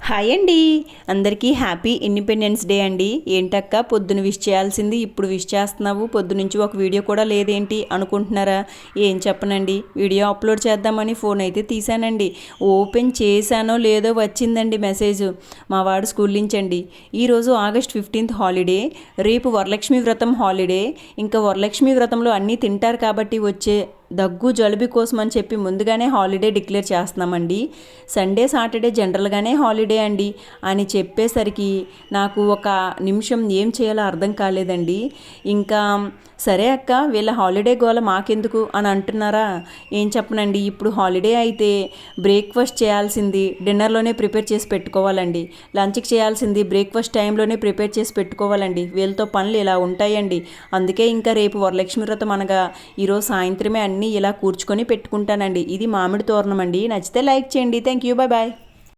Hi అండి. అందరికీ happy independence day అండి. ఏంటక్క పొద్దున విష్ చేయాల్సింది ఇప్పుడు విష్ చేస్తున్నావు, పొద్దునుంచి ఒక వీడియో కూడా లేదేంటి అనుకుంటున్నారా? ఏం చెప్పనండి, వీడియో అప్లోడ్ చేద్దామని ఫోన్ అయితే తీసానండి. ఓపెన్ చేశానో లేదో వచ్చిందండి మెసేజ్. మా వాడు స్కూల్ నుంచి అండి. ఈరోజు ఆగస్ట్ 15th హాలిడే, రేపు వరలక్ష్మి వ్రతం హాలిడే. ఇంకా వరలక్ష్మి వ్రతంలో అన్నీ తింటారు కాబట్టి వచ్చే దగ్గు జలుబు కోసం అని చెప్పి ముందుగానే హాలిడే డిక్లేర్ చేస్తున్నామండి. సండే సాటర్డే జనరల్గానే హాలిడే అండి అని చెప్పేసరికి నాకు ఒక నిమిషం ఏం చేయాలో అర్థం కాలేదండి. ఇంకా సరే అక్క, వీళ్ళ హాలిడే గోల మాకెందుకు అని అంటున్నారా? ఏం చెప్పనండి, ఇప్పుడు హాలిడే అయితే బ్రేక్ఫాస్ట్ చేయాల్సింది డిన్నర్లోనే ప్రిపేర్ చేసి పెట్టుకోవాలండి, లంచ్కి చేయాల్సింది బ్రేక్ఫాస్ట్ టైంలోనే ప్రిపేర్ చేసి పెట్టుకోవాలండి. వీళ్ళతో పనులు ఇలా ఉంటాయండి. అందుకే ఇంకా రేపు వరలక్ష్మి వ్రతం అనగా ఈరోజు సాయంత్రమే అన్నీ ఇలా కూర్చుకొని పెట్టుకుంటానండి. ఇది మామిడి తోరణం అండి. నచ్చితే లైక్ చేయండి. Thank you, bye bye.